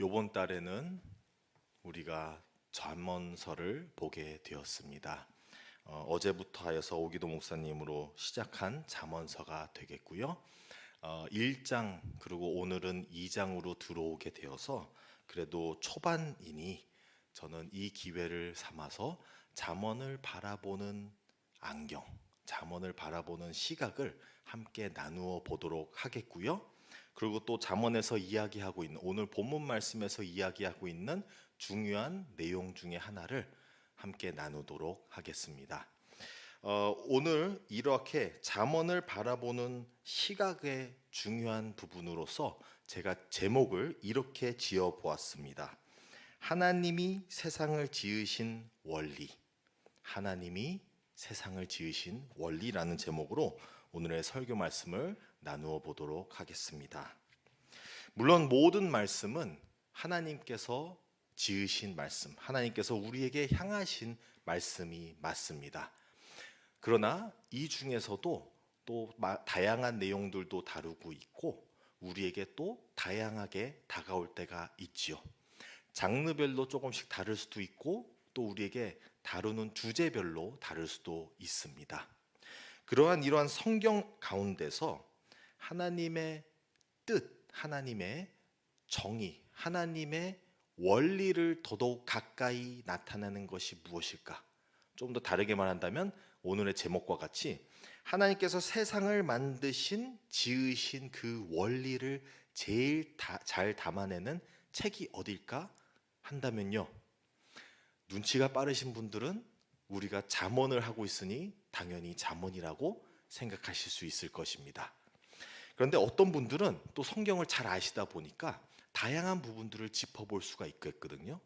요번 달에는 우리가 잠언서를 보게 되었습니다. 어제부터 하여서 오기도 목사님으로 시작한 잠언서가 되겠고요. 1장 그리고 오늘은 2장으로 들어오게 되어서 그래도 초반이니 저는 이 기회를 삼아서 잠언을 바라보는 안경, 잠언을 바라보는 시각을 함께 나누어 보도록 하겠고요. 그리고 또 잠언에서 이야기하고 있는 오늘 본문 말씀에서 이야기하고 있는 중요한 내용 중에 하나를 함께 나누도록 하겠습니다. 오늘 이렇게 잠언을 바라보는 시각의 중요한 부분으로서 제가 제목을 이렇게 지어 보았습니다. 하나님이 세상을 지으신 원리. 하나님이 세상을 지으신 원리라는 제목으로 오늘의 설교 말씀을 나누어 보도록 하겠습니다. 물론 모든 말씀은 하나님께서 지으신 말씀, 하나님께서 우리에게 향하신 말씀이 맞습니다. 그러나 이 중에서도 또 다양한 내용들도 다루고 있고 우리에게 또 다양하게 다가올 때가 있지요. 장르별로 조금씩 다를 수도 있고 또 우리에게 다루는 주제별로 다를 수도 있습니다. 이러한 성경 가운데서 하나님의 뜻, 하나님의 정의, 하나님의 원리를 더더욱 가까이 나타내는 것이 무엇일까? 좀 더 다르게 말한다면 오늘의 제목과 같이 하나님께서 세상을 만드신, 지으신 그 원리를 제일 잘 담아내는 책이 어딜까 한다면요. 눈치가 빠르신 분들은 우리가 잠언을 하고 있으니 당연히 잠언이라고 생각하실 수 있을 것입니다. 그런데 어떤 분들은 또 성경을 잘 아시다 보니까 다양한 부분들을 짚어볼 수가 있겠거든요.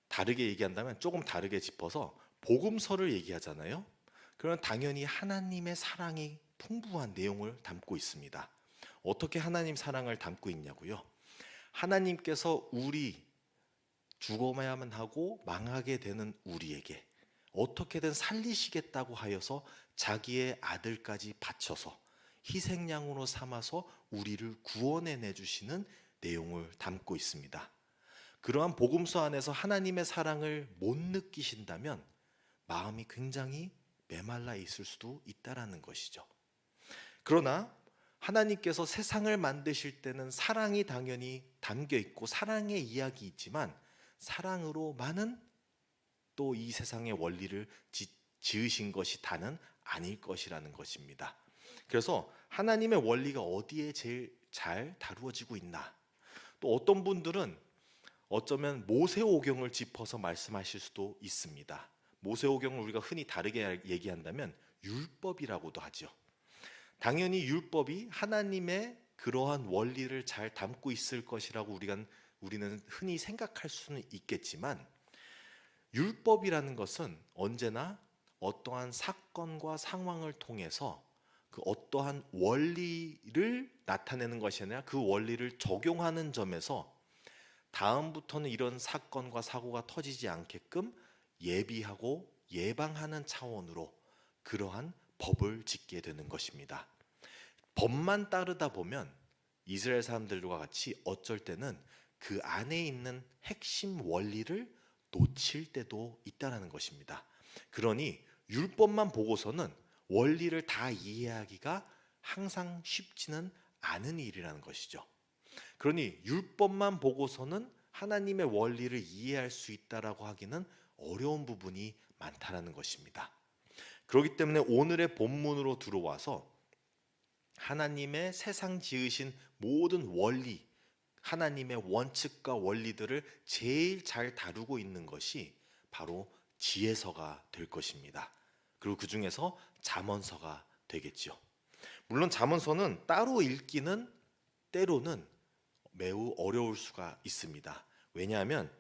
다르게 얘기한다면 조금 다르게 짚어서 복음서를 얘기하잖아요. 그러면 당연히 하나님의 사랑이 풍부한 내용을 담고 있습니다. 어떻게 하나님 사랑을 담고 있냐고요? 하나님께서 우리 죽어야만 하고 망하게 되는 우리에게 어떻게든 살리시겠다고 하여서 자기의 아들까지 바쳐서 희생양으로 삼아서 우리를 구원해 내주시는 내용을 담고 있습니다. 그러한 복음서 안에서 하나님의 사랑을 못 느끼신다면 마음이 굉장히 메말라 있을 수도 있다라는 것이죠. 그러나 하나님께서 세상을 만드실 때는 사랑이 당연히 담겨 있고 사랑의 이야기 있지만 사랑으로 많은 또 이 세상의 원리를 지으신 것이 다는 아닐 것이라는 것입니다. 그래서 하나님의 원리가 어디에 제일 잘 다루어지고 있나? 또 어떤 분들은 어쩌면 모세오경을 짚어서 말씀하실 수도 있습니다. 모세오경을 우리가 흔히 다르게 얘기한다면 율법이라고도 하죠. 당연히 율법이 하나님의 그러한 원리를 잘 담고 있을 것이라고 우리는 흔히 생각할 수는 있겠지만 율법이라는 것은 언제나 어떠한 사건과 상황을 통해서 그 어떠한 원리를 나타내는 것이 아니라 그 원리를 적용하는 점에서 다음부터는 이런 사건과 사고가 터지지 않게끔 예비하고 예방하는 차원으로 그러한 법을 짓게 되는 것입니다. 법만 따르다 보면 이스라엘 사람들과 같이 어쩔 때는 그 안에 있는 핵심 원리를 놓칠 때도 있다는 것입니다. 그러니 율법만 보고서는 원리를 다 이해하기가 항상 쉽지는 않은 일이라는 것이죠. 그러니 율법만 보고서는 하나님의 원리를 이해할 수 있다라고 하기는 어려운 부분이 많다라는 것입니다. 그렇기 때문에 오늘의 본문으로 들어와서 하나님의 세상 지으신 모든 원리, 하나님의 원칙과 원리들을 제일 잘 다루고 있는 것이 바로 지혜서가 될 것입니다. 그리고 그 중에서 잠언서가 되겠죠. 물론 잠언서는 따로 읽기는 때로는 매우 어려울 수가 있습니다. 왜냐하면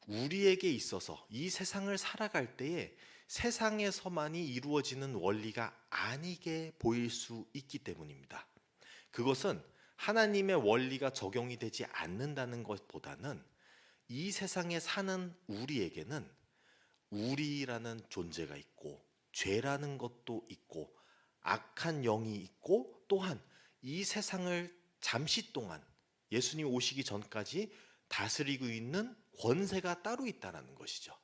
우리에게 있어서 이 세상을 살아갈 때에 세상에서만이 이루어지는 원리가 아니게 보일 수 있기 때문입니다. 그것은 하나님의 원리가 적용이 되지 않는다는 것보다는 이 세상에 사는 우리에게는 우리라는 존재가 있고 죄라는 것도 있고 악한 영이 있고 또한 이 세상을 잠시 동안 예수님 오시기 전까지 다스리고 있는 권세가 따로 있다는 것이죠.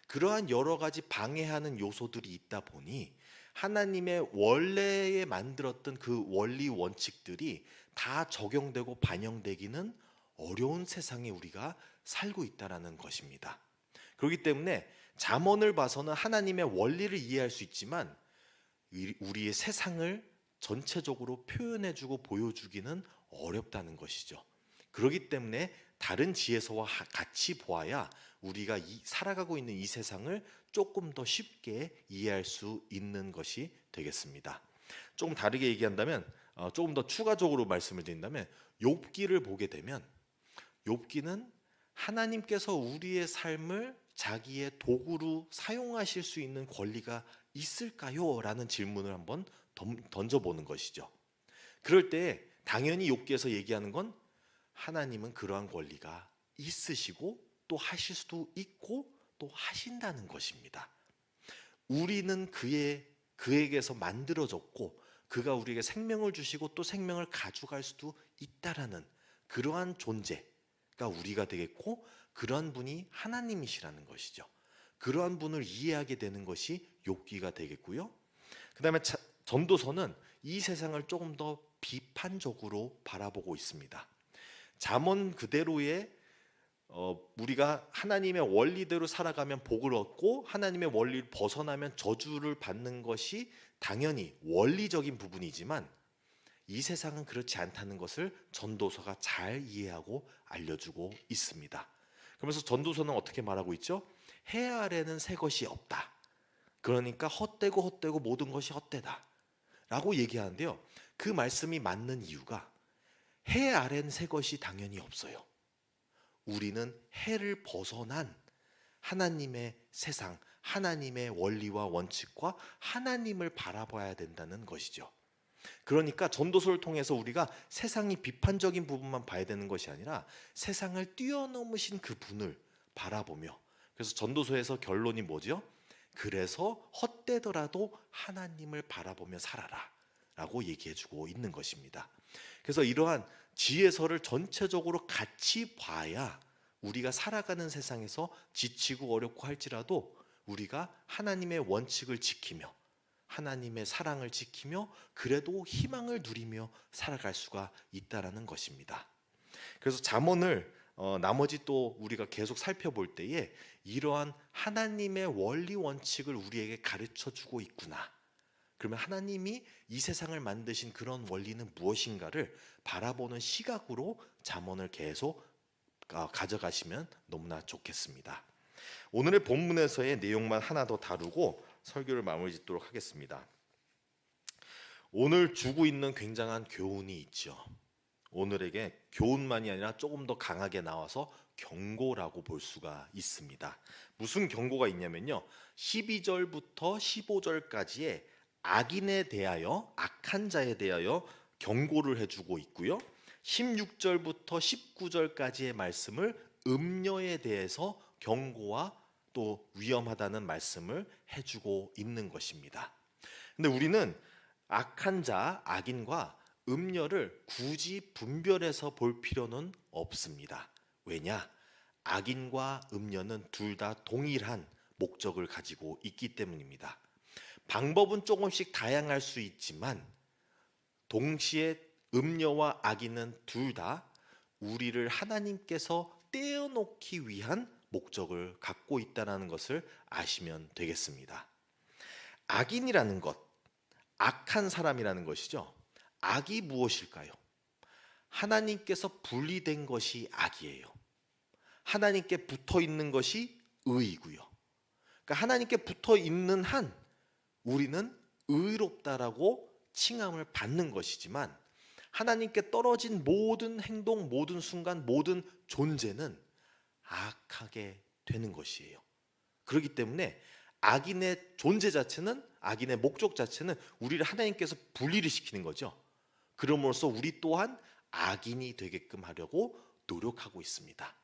그러한 여러 가지 방해하는 요소들이 있다 보니 하나님의 원래에 만들었던 그 원리 원칙들이 다 적용되고 반영되기는 어려운 세상에 우리가 살고 있다는 것입니다. 그렇기 때문에 잠언을 봐서는 하나님의 원리를 이해할 수 있지만 우리의 세상을 전체적으로 표현해주고 보여주기는 어렵다는 것이죠. 그렇기 때문에 다른 지혜서와 같이 보아야 우리가 살아가고 있는 이 세상을 조금 더 쉽게 이해할 수 있는 것이 되겠습니다. 조금 다르게 얘기한다면, 조금 더 추가적으로 말씀을 드린다면, 욥기를 보게 되면 욥기는 하나님께서 우리의 삶을 자기의 도구로 사용하실 수 있는 권리가 있을까요? 라는 질문을 한번 던져보는 것이죠. 그럴 때 당연히 욥기에서 얘기하는 건 하나님은 그러한 권리가 있으시고 또 하실 수도 있고 또 하신다는 것입니다. 우리는 그에게서 만들어졌고 그가 우리에게 생명을 주시고 또 생명을 가져갈 수도 있다라는 그러한 존재가 우리가 되겠고, 그러한 분이 하나님이시라는 것이죠. 그러한 분을 이해하게 되는 것이 욥기가 되겠고요. 그 다음에 전도서는 이 세상을 조금 더 비판적으로 바라보고 있습니다. 잠언 그대로의 우리가 하나님의 원리대로 살아가면 복을 얻고 하나님의 원리를 벗어나면 저주를 받는 것이 당연히 원리적인 부분이지만 이 세상은 그렇지 않다는 것을 전도서가 잘 이해하고 알려주고 있습니다. 그러면서 전도서는 어떻게 말하고 있죠? 해 아래는 새 것이 없다. 그러니까 헛되고 모든 것이 헛되다 라고 얘기하는데요. 그 말씀이 맞는 이유가 해 아래는 새 것이 당연히 없어요. 우리는 해를 벗어난 하나님의 세상, 하나님의 원리와 원칙과 하나님을 바라봐야 된다는 것이죠. 그러니까 전도서를 통해서 우리가 세상이 비판적인 부분만 봐야 되는 것이 아니라 세상을 뛰어넘으신 그 분을 바라보며, 그래서 전도서에서 결론이 뭐죠? 그래서 헛되더라도 하나님을 바라보며 살아라 라고 얘기해주고 있는 것입니다. 그래서 이러한 지혜서를 전체적으로 같이 봐야 우리가 살아가는 세상에서 지치고 어렵고 할지라도 우리가 하나님의 원칙을 지키며 하나님의 사랑을 지키며 그래도 희망을 누리며 살아갈 수가 있다라는 것입니다. 그래서 잠언을 나머지 또 우리가 계속 살펴볼 때에 이러한 하나님의 원리 원칙을 우리에게 가르쳐 주고 있구나. 그러면 하나님이 이 세상을 만드신 그런 원리는 무엇인가를 바라보는 시각으로 잠언을 계속 가져가시면 너무나 좋겠습니다. 오늘의 본문에서의 내용만 하나 더 다루고 설교를 마무리 짓도록 하겠습니다. 오늘 주고 있는 굉장한 교훈이 있죠. 오늘에게 교훈만이 아니라 조금 더 강하게 나와서 경고라고 볼 수가 있습니다. 무슨 경고가 있냐면요, 12절부터 15절까지의 악인에 대하여, 악한 자에 대하여 경고를 해주고 있고요, 16절부터 19절까지의 말씀을 음녀에 대해서 경고와 또 위험하다는 말씀을 해주고 있는 것입니다. 근데 우리는 악한 자, 악인과 음녀를 굳이 분별해서 볼 필요는 없습니다. 왜냐? 악인과 음녀는 둘 다 동일한 목적을 가지고 있기 때문입니다. 방법은 조금씩 다양할 수 있지만 동시에 음녀와 악인은 둘 다 우리를 하나님께서 떼어놓기 위한 목적을 갖고 있다는 것을 아시면 되겠습니다. 악인이라는 것, 악한 사람이라는 것이죠. 악이 무엇일까요? 하나님께서 분리된 것이 악이에요. 하나님께 붙어 있는 것이 의이고요. 그러니까 하나님께 붙어 있는 한 우리는 의롭다라고 칭함을 받는 것이지만 하나님께 떨어진 모든 행동, 모든 순간, 모든 존재는 악하게 되는 것이에요. 그렇기 때문에 악인의 존재 자체는, 악인의 목적 자체는 우리를 하나님께서 분리를 시키는 거죠. 그럼으로써 우리 또한 악인이 되게끔 하려고 노력하고 있습니다.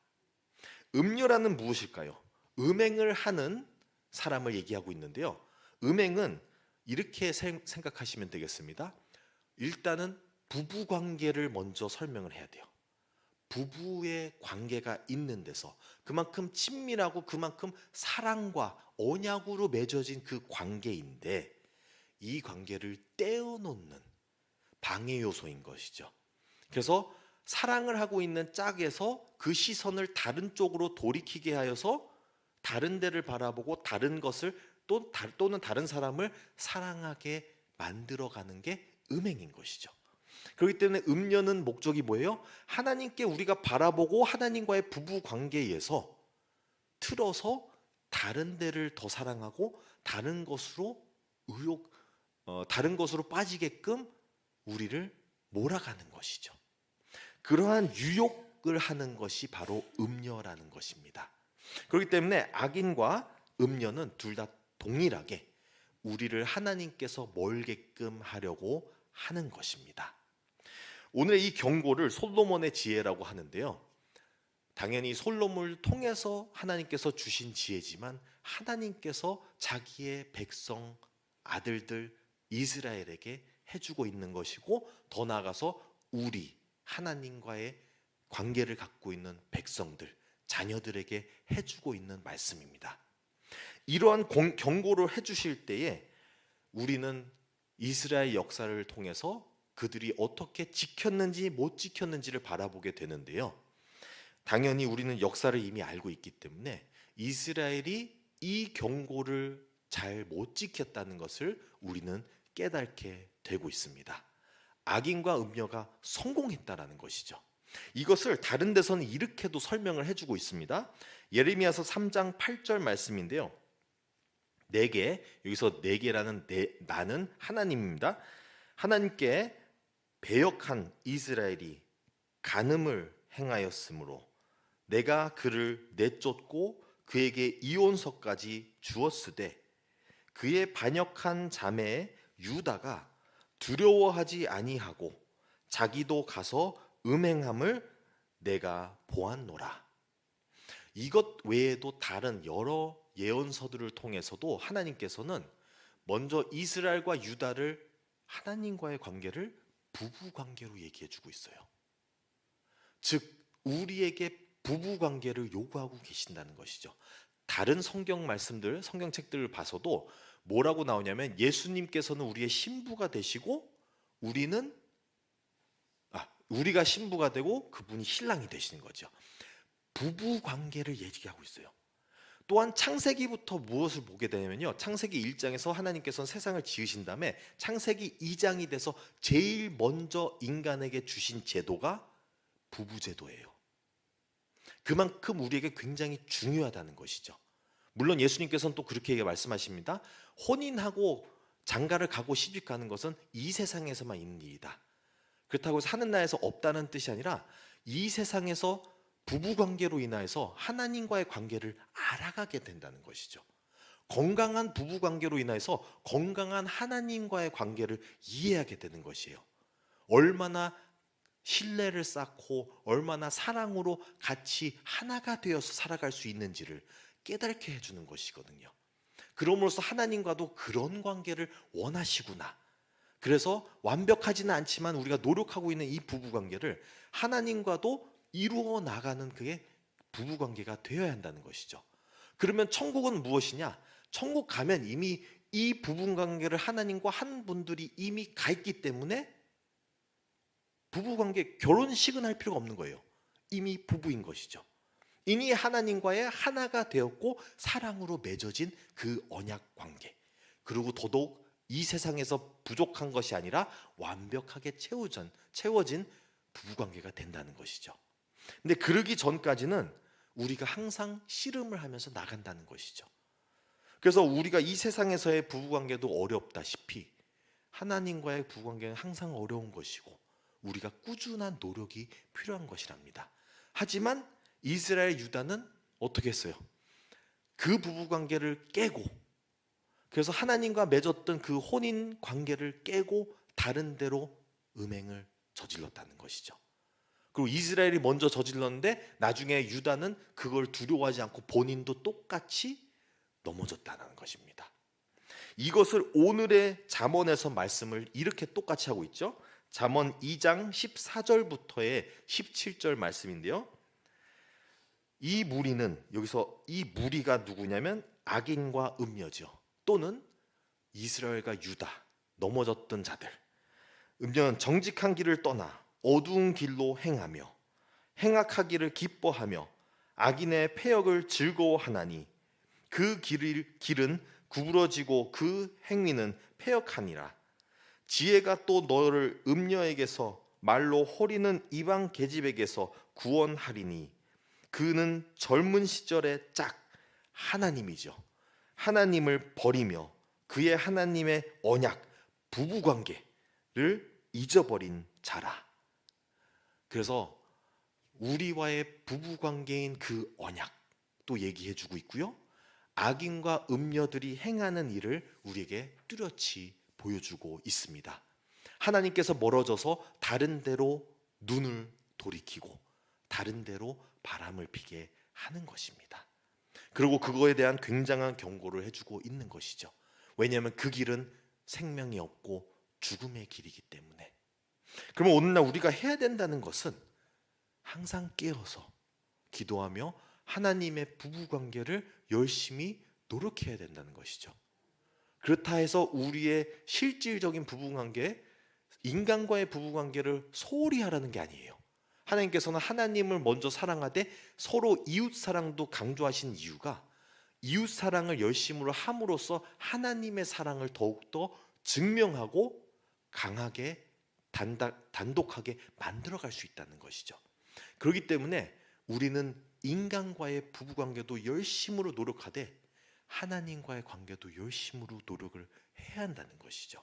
음녀라는 무엇일까요? 음행을 하는 사람을 얘기하고 있는데요, 음행은 이렇게 생각하시면 되겠습니다. 일단은 부부관계를 먼저 설명을 해야 돼요. 부부의 관계가 있는 데서 그만큼 친밀하고 그만큼 사랑과 언약으로 맺어진 그 관계인데 이 관계를 떼어놓는 방해 요소인 것이죠. 그래서 사랑을 하고 있는 짝에서 그 시선을 다른 쪽으로 돌이키게 하여서 다른 데를 바라보고 다른 것을 또는 다른 사람을 사랑하게 만들어가는 게 음행인 것이죠. 그렇기 때문에 음녀는 목적이 뭐예요? 하나님께 우리가 바라보고 하나님과의 부부 관계에서 틀어서 다른 데를 더 사랑하고 다른 것으로 다른 것으로 빠지게끔 우리를 몰아가는 것이죠. 그러한 유혹을 하는 것이 바로 음녀라는 것입니다. 그렇기 때문에 악인과 음녀는 둘 다 동일하게 우리를 하나님께서 멀게끔 하려고 하는 것입니다. 오늘 이 경고를 솔로몬의 지혜라고 하는데요. 당연히 솔로몬을 통해서 하나님께서 주신 지혜지만 하나님께서 자기의 백성 아들들 이스라엘에게 해주고 있는 것이고 더 나아가서 우리 하나님과의 관계를 갖고 있는 백성들 자녀들에게 해주고 있는 말씀입니다. 이러한 경고를 해주실 때에 우리는 이스라엘 역사를 통해서 그들이 어떻게 지켰는지 못 지켰는지를 바라보게 되는데요. 당연히 우리는 역사를 이미 알고 있기 때문에 이스라엘이 이 경고를 잘 못 지켰다는 것을 우리는 깨닫게 되고 있습니다. 악인과 음녀가 성공했다라는 것이죠. 이것을 다른 데서는 이렇게도 설명을 해주고 있습니다. 예레미야서 3장 8절 말씀인데요. 내게, 여기서 내게라는 나는 하나님입니다. 하나님께 배역한 이스라엘이 간음을 행하였으므로 내가 그를 내쫓고 그에게 이혼서까지 주었으되 그의 반역한 자매 유다가 두려워하지 아니하고 자기도 가서 음행함을 내가 보았노라. 이것 외에도 다른 여러 예언서들을 통해서도 하나님께서는 먼저 이스라엘과 유다를 하나님과의 관계를 부부 관계로 얘기해 주고 있어요. 즉 우리에게 부부 관계를 요구하고 계신다는 것이죠. 다른 성경 말씀들, 성경책들을 봐서도 뭐라고 나오냐면 예수님께서는 우리의 신부가 되시고 우리가 신부가 되고 그분이 신랑이 되시는 거죠. 부부 관계를 얘기하고 있어요. 또한 창세기부터 무엇을 보게 되냐면요. 창세기 1장에서 하나님께서는 세상을 지으신 다음에 창세기 2장이 돼서 제일 먼저 인간에게 주신 제도가 부부제도예요. 그만큼 우리에게 굉장히 중요하다는 것이죠. 물론 예수님께서는 또 그렇게 말씀하십니다. 혼인하고 장가를 가고 시집 가는 것은 이 세상에서만 있는 일이다. 그렇다고 해서 하늘 나라에서 없다는 뜻이 아니라 이 세상에서 부부관계로 인하여서 하나님과의 관계를 알아가게 된다는 것이죠. 건강한 부부관계로 인하여서 건강한 하나님과의 관계를 이해하게 되는 것이에요. 얼마나 신뢰를 쌓고 얼마나 사랑으로 같이 하나가 되어서 살아갈 수 있는지를 깨닫게 해주는 것이거든요. 그럼으로써 하나님과도 그런 관계를 원하시구나. 그래서 완벽하지는 않지만 우리가 노력하고 있는 이 부부관계를 하나님과도 이루어 나가는 그게 부부관계가 되어야 한다는 것이죠. 그러면 천국은 무엇이냐? 천국 가면 이미 이 부부관계를 하나님과 한 분들이 이미 가 있기 때문에 부부관계 결혼식은 할 필요가 없는 거예요. 이미 부부인 것이죠. 이미 하나님과의 하나가 되었고 사랑으로 맺어진 그 언약관계, 그리고 더더욱 이 세상에서 부족한 것이 아니라 완벽하게 채워진 부부관계가 된다는 것이죠. 근데 그러기 전까지는 우리가 항상 씨름을 하면서 나간다는 것이죠. 그래서 우리가 이 세상에서의 부부관계도 어렵다시피 하나님과의 부부관계는 항상 어려운 것이고 우리가 꾸준한 노력이 필요한 것이랍니다. 하지만 이스라엘 유다는 어떻게 했어요? 그 부부관계를 깨고, 그래서 하나님과 맺었던 그 혼인 관계를 깨고 다른 데로 음행을 저질렀다는 것이죠. 그리고 이스라엘이 먼저 저질렀는데 나중에 유다는 그걸 두려워하지 않고 본인도 똑같이 넘어졌다는 것입니다. 이것을 오늘의 잠언에서 말씀을 이렇게 똑같이 하고 있죠. 잠언 2장 14절부터의 17절 말씀인데요. 이 무리는, 여기서 이 무리가 누구냐면 악인과 음녀죠. 또는 이스라엘과 유다, 넘어졌던 자들. 음녀는 정직한 길을 떠나 어두운 길로 행하며 행악하기를 기뻐하며 악인의 패역을 즐거워하나니 그 길은 구부러지고 그 행위는 패역하니라. 지혜가 또 너를 음녀에게서 말로 호리는 이방 계집에게서 구원하리니 그는 젊은 시절의 짝 하나님이죠. 하나님을 버리며 그의 하나님의 언약 부부관계를 잊어버린 자라. 그래서 우리와의 부부관계인 그 언약도 얘기해주고 있고요, 악인과 음녀들이 행하는 일을 우리에게 뚜렷이 보여주고 있습니다. 하나님께서 멀어져서 다른 데로 눈을 돌이키고 다른 데로 바람을 피게 하는 것입니다. 그리고 그거에 대한 굉장한 경고를 해주고 있는 것이죠. 왜냐하면 그 길은 생명이 없고 죽음의 길이기 때문에. 그러면 오늘날 우리가 해야 된다는 것은 항상 깨어서 기도하며 하나님의 부부관계를 열심히 노력해야 된다는 것이죠. 그렇다 해서 우리의 실질적인 부부관계, 인간과의 부부관계를 소홀히 하라는 게 아니에요. 하나님께서는 하나님을 먼저 사랑하되 서로 이웃사랑도 강조하신 이유가 이웃사랑을 열심으로 함으로써 하나님의 사랑을 더욱더 증명하고 강하게 단독하게 만들어갈 수 있다는 것이죠. 그렇기 때문에 우리는 인간과의 부부관계도 열심으로 노력하되 하나님과의 관계도 열심으로 노력을 해야 한다는 것이죠.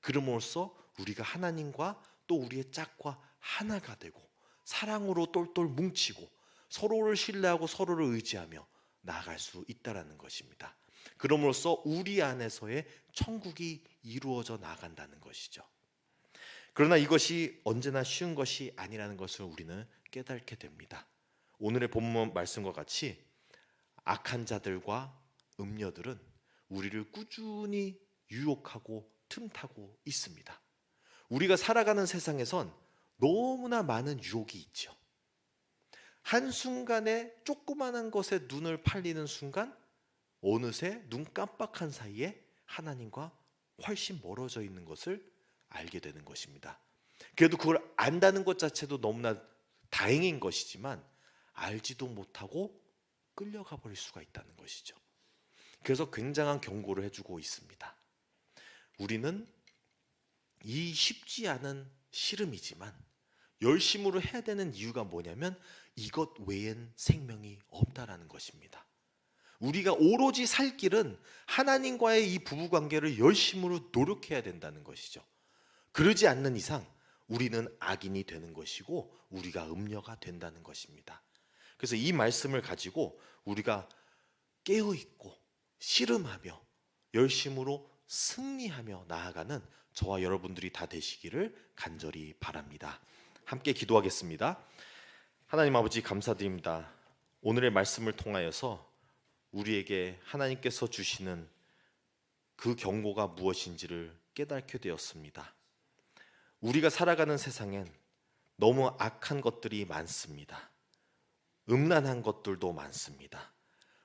그럼으로써 우리가 하나님과 또 우리의 짝과 하나가 되고 사랑으로 똘똘 뭉치고 서로를 신뢰하고 서로를 의지하며 나아갈 수 있다는 것입니다. 그럼으로써 우리 안에서의 천국이 이루어져 나간다는 것이죠. 그러나 이것이 언제나 쉬운 것이 아니라는 것을 우리는 깨닫게 됩니다. 오늘의 본문 말씀과 같이 악한 자들과 음녀들은 우리를 꾸준히 유혹하고 틈타고 있습니다. 우리가 살아가는 세상에선 너무나 많은 유혹이 있죠. 한순간에 조그마한 것에 눈을 팔리는 순간 어느새 눈 깜빡한 사이에 하나님과 훨씬 멀어져 있는 것을 알게 되는 것입니다. 그래도 그걸 안다는 것 자체도 너무나 다행인 것이지만 알지도 못하고 끌려가 버릴 수가 있다는 것이죠. 그래서 굉장한 경고를 해주고 있습니다. 우리는 이 쉽지 않은 씨름이지만 열심으로 해야 되는 이유가 뭐냐면 이것 외엔 생명이 없다라는 것입니다. 우리가 오로지 살 길은 하나님과의 이 부부관계를 열심으로 노력해야 된다는 것이죠. 그러지 않는 이상 우리는 악인이 되는 것이고 우리가 음녀가 된다는 것입니다. 그래서 이 말씀을 가지고 우리가 깨어있고 씨름하며 열심으로 승리하며 나아가는 저와 여러분들이 다 되시기를 간절히 바랍니다. 함께 기도하겠습니다. 하나님 아버지 감사드립니다. 오늘의 말씀을 통하여서 우리에게 하나님께서 주시는 그 경고가 무엇인지를 깨닫게 되었습니다. 우리가 살아가는 세상엔 너무 악한 것들이 많습니다. 음란한 것들도 많습니다.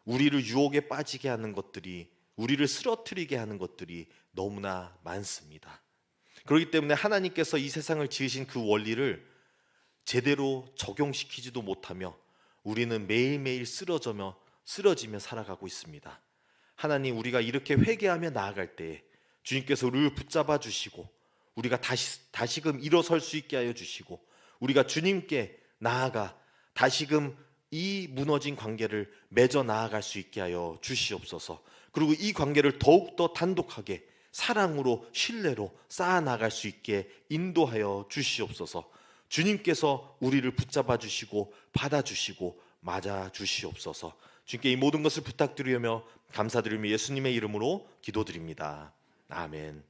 우리를 유혹에 빠지게 하는 것들이, 우리를 쓰러뜨리게 하는 것들이 너무나 많습니다. 그렇기 때문에 하나님께서 이 세상을 지으신 그 원리를 제대로 적용시키지도 못하며 우리는 매일매일 쓰러지며 살아가고 있습니다. 하나님, 우리가 이렇게 회개하며 나아갈 때에 주님께서 우리를 붙잡아 주시고 우리가 다시금 일어설 수 있게 하여 주시고 우리가 주님께 나아가 다시금 이 무너진 관계를 맺어 나아갈 수 있게 하여 주시옵소서. 그리고 이 관계를 더욱더 단독하게 사랑으로 신뢰로 쌓아나갈 수 있게 인도하여 주시옵소서. 주님께서 우리를 붙잡아 주시고 받아주시고 맞아 주시옵소서. 주님께 이 모든 것을 부탁드리며 감사드리며 예수님의 이름으로 기도드립니다. 아멘.